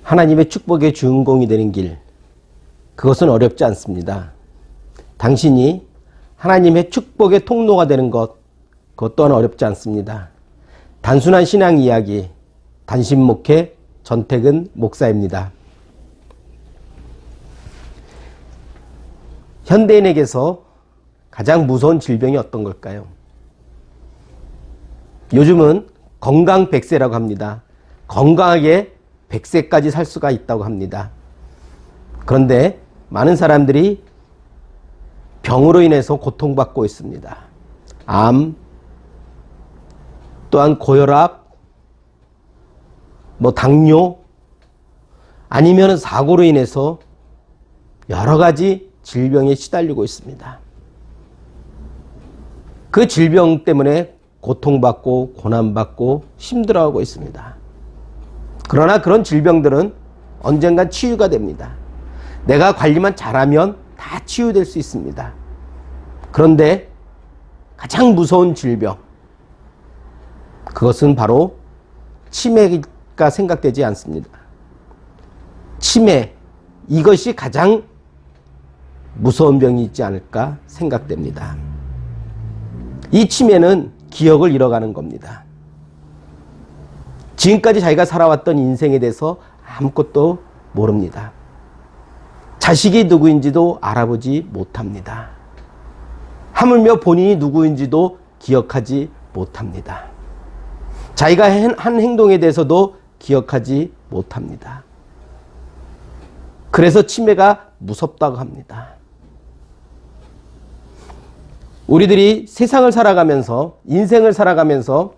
하나님의 축복의 주인공이 되는 길, 그것은 어렵지 않습니다. 당신이 하나님의 축복의 통로가 되는 것, 그것 또한 어렵지 않습니다. 단순한 신앙 이야기, 단신 목회, 전택은 목사입니다. 현대인에게서 가장 무서운 질병이 어떤 걸까요? 요즘은 건강 100세라고 합니다. 건강하게 100세까지 살 수가 있다고 합니다. 그런데 많은 사람들이 병으로 인해서 고통받고 있습니다. 암, 또한 고혈압, 당뇨, 아니면 사고로 인해서 여러 가지 질병에 시달리고 있습니다. 그 질병 때문에 고통받고 고난받고 힘들어하고 있습니다. 그러나 그런 질병들은 언젠간 치유가 됩니다. 내가 관리만 잘하면 다 치유될 수 있습니다. 그런데 가장 무서운 질병, 그것은 바로 치매가 생각되지 않습니다. 치매, 이것이 가장 무서운 병이 있지 않을까 생각됩니다. 이 치매는 기억을 잃어가는 겁니다. 지금까지 자기가 살아왔던 인생에 대해서 아무것도 모릅니다. 자식이 누구인지도 알아보지 못합니다. 하물며 본인이 누구인지도 기억하지 못합니다. 자기가 한 행동에 대해서도 기억하지 못합니다. 그래서 치매가 무섭다고 합니다. 우리들이 세상을 살아가면서, 인생을 살아가면서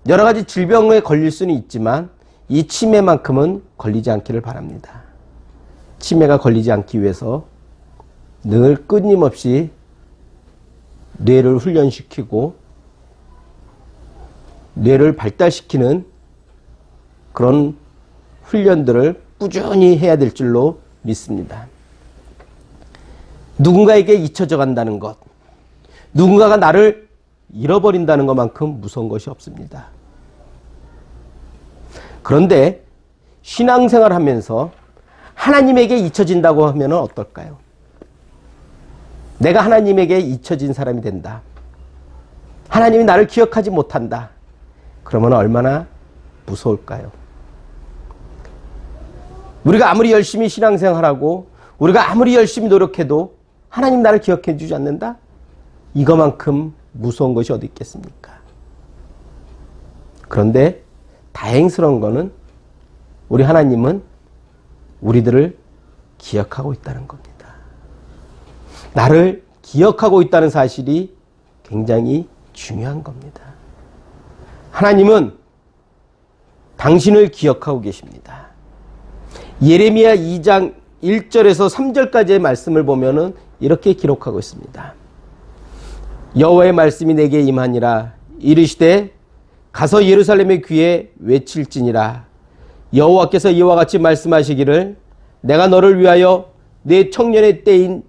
여러 가지 질병에 걸릴 수는 있지만 이 치매만큼은 걸리지 않기를 바랍니다. 치매가 걸리지 않기 위해서 늘 끊임없이 뇌를 훈련시키고 뇌를 발달시키는 그런 훈련들을 꾸준히 해야 될 줄로 믿습니다. 누군가에게 잊혀져 간다는 것, 누군가가 나를 잃어버린다는 것만큼 무서운 것이 없습니다. 그런데 신앙생활 하면서 하나님에게 잊혀진다고 하면 어떨까요? 내가 하나님에게 잊혀진 사람이 된다. 하나님이 나를 기억하지 못한다. 그러면 얼마나 무서울까요? 우리가 아무리 열심히 신앙생활하고 우리가 아무리 열심히 노력해도 하나님 나를 기억해 주지 않는다? 이거만큼 무서운 것이 어디 있겠습니까? 그런데 다행스러운 거는 우리 하나님은 우리들을 기억하고 있다는 겁니다. 나를 기억하고 있다는 사실이 굉장히 중요한 겁니다. 하나님은 당신을 기억하고 계십니다. 예레미야 2장 1절에서 3절까지의 말씀을 보면은 이렇게 기록하고 있습니다. 여호와의 말씀이 내게 임하니라. 이르시되 가서 예루살렘의 귀에 외칠지니라. 여호와께서 이와 같이 말씀하시기를 내가 너를 위하여 내 청년의 때인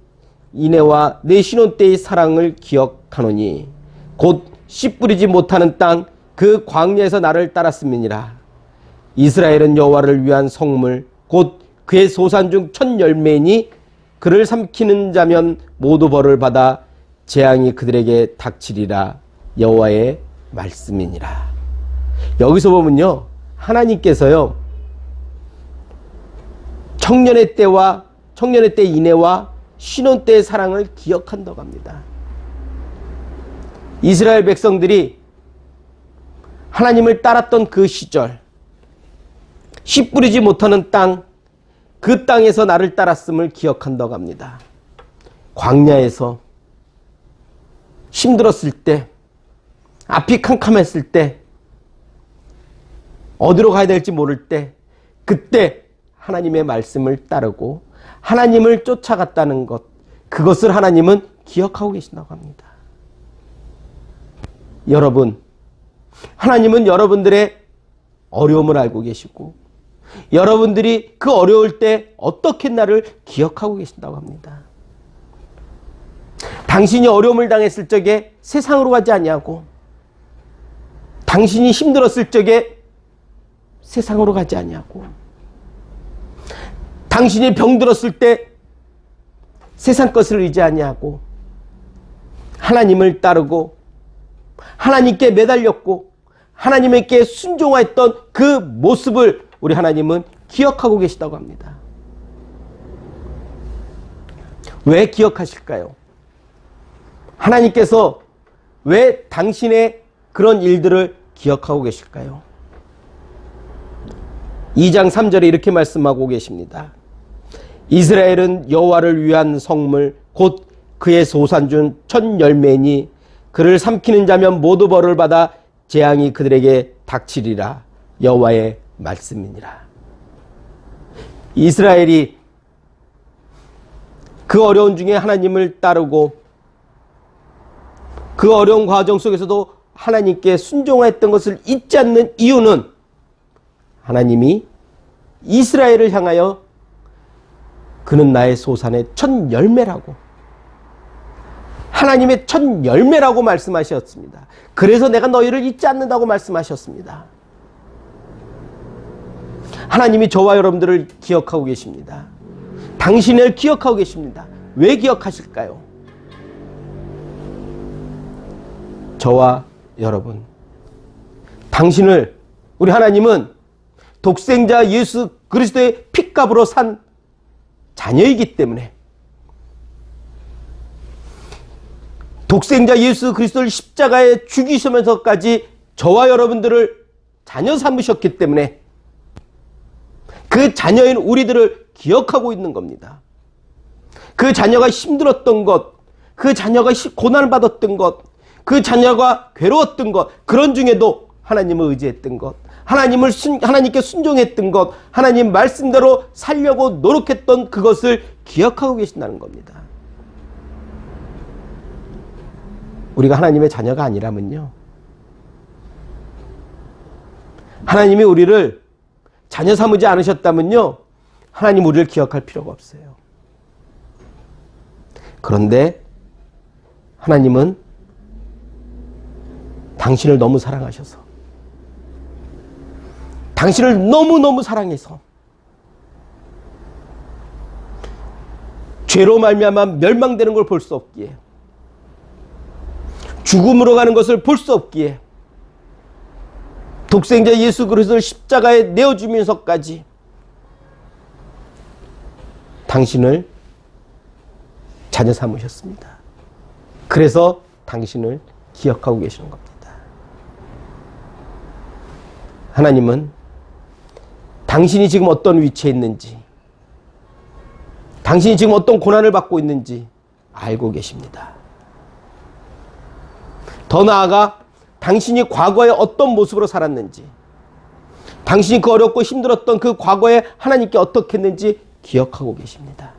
이내와 내 신혼 때의 사랑을 기억하노니 곧 씨 뿌리지 못하는 땅 그 광야에서 나를 따랐음이니라. 이스라엘은 여호와를 위한 성물 곧 그의 소산 중 첫 열매이니 그를 삼키는 자면 모두 벌을 받아 재앙이 그들에게 닥치리라. 여호와의 말씀이니라. 여기서 보면요, 하나님께서요 청년의 때 이내와 신혼 때의 사랑을 기억한다고 합니다. 이스라엘 백성들이 하나님을 따랐던 그 시절, 씨 뿌리지 못하는 땅, 그 땅에서 나를 따랐음을 기억한다고 합니다. 광야에서 힘들었을 때, 앞이 캄캄했을 때, 어디로 가야 될지 모를 때, 그때 하나님의 말씀을 따르고 하나님을 쫓아갔다는 것, 그것을 하나님은 기억하고 계신다고 합니다. 여러분, 하나님은 여러분들의 어려움을 알고 계시고 여러분들이 그 어려울 때 어떻게 나를 기억하고 계신다고 합니다. 당신이 어려움을 당했을 적에 세상으로 가지 아니하고 당신이 힘들었을 적에 세상으로 가지 아니하고 당신이 병들었을 때 세상 것을 의지 아니하고 하나님을 따르고 하나님께 매달렸고 하나님께 순종했던 그 모습을 우리 하나님은 기억하고 계시다고 합니다. 왜 기억하실까요? 하나님께서 왜 당신의 그런 일들을 기억하고 계실까요? 2장 3절에 이렇게 말씀하고 계십니다. 이스라엘은 여호와를 위한 성물 곧 그의 소산준 첫 열매니 그를 삼키는 자면 모두 벌을 받아 재앙이 그들에게 닥치리라. 여호와의 말씀이니라. 이스라엘이 그 어려운 중에 하나님을 따르고 그 어려운 과정 속에서도 하나님께 순종했던 것을 잊지 않는 이유는 하나님이 이스라엘을 향하여 그는 나의 소산의 첫 열매라고, 하나님의 첫 열매라고 말씀하셨습니다. 그래서 내가 너희를 잊지 않는다고 말씀하셨습니다. 하나님이 저와 여러분들을 기억하고 계십니다. 당신을 기억하고 계십니다. 왜 기억하실까요? 저와 여러분, 당신을, 우리 하나님은 독생자 예수 그리스도의 핏값으로 산 자녀이기 때문에, 독생자 예수 그리스도를 십자가에 죽이시면서까지 저와 여러분들을 자녀 삼으셨기 때문에 그 자녀인 우리들을 기억하고 있는 겁니다. 그 자녀가 힘들었던 것, 그 자녀가 고난을 받았던 것, 그 자녀가 괴로웠던 것, 그런 중에도 하나님을 의지했던 것, 하나님께 순종했던 것, 하나님 말씀대로 살려고 노력했던 그것을 기억하고 계신다는 겁니다. 우리가 하나님의 자녀가 아니라면요, 하나님이 우리를 자녀 삼으지 않으셨다면요, 하나님 우리를 기억할 필요가 없어요. 그런데 하나님은 당신을 너무 사랑하셔서, 당신을 너무너무 사랑해서 죄로 말미암아 멸망되는 걸 볼 수 없기에, 죽음으로 가는 것을 볼 수 없기에 독생자 예수 그리스도를 십자가에 내어주면서까지 당신을 자녀 삼으셨습니다. 그래서 당신을 기억하고 계시는 겁니다. 하나님은 당신이 지금 어떤 위치에 있는지, 당신이 지금 어떤 고난을 받고 있는지 알고 계십니다. 더 나아가 당신이 과거에 어떤 모습으로 살았는지, 당신이 그 어렵고 힘들었던 그 과거에 하나님께 어떻게 했는지 기억하고 계십니다.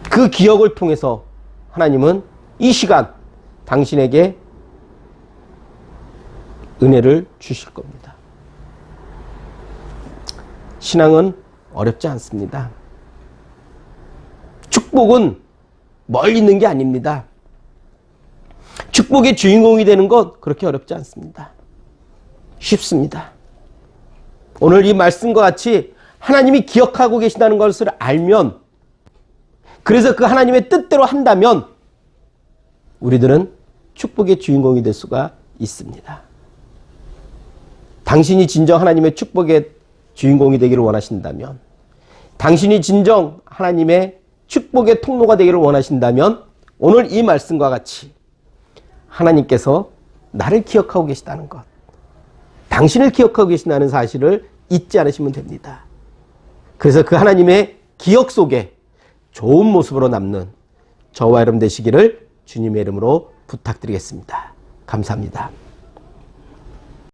그 기억을 통해서 하나님은 이 시간 당신에게 은혜를 주실 겁니다. 신앙은 어렵지 않습니다. 축복은 멀리 있는 게 아닙니다. 축복의 주인공이 되는 것 그렇게 어렵지 않습니다. 쉽습니다. 오늘 이 말씀과 같이 하나님이 기억하고 계신다는 것을 알면, 그래서 그 하나님의 뜻대로 한다면 우리들은 축복의 주인공이 될 수가 있습니다. 당신이 진정 하나님의 축복의 주인공이 되기를 원하신다면, 당신이 진정 하나님의 축복의 통로가 되기를 원하신다면 오늘 이 말씀과 같이 하나님께서 나를 기억하고 계시다는 것, 당신을 기억하고 계신다는 사실을 잊지 않으시면 됩니다. 그래서 그 하나님의 기억 속에 좋은 모습으로 남는 저와 여러분 되시기를 주님의 이름으로 부탁드리겠습니다. 감사합니다.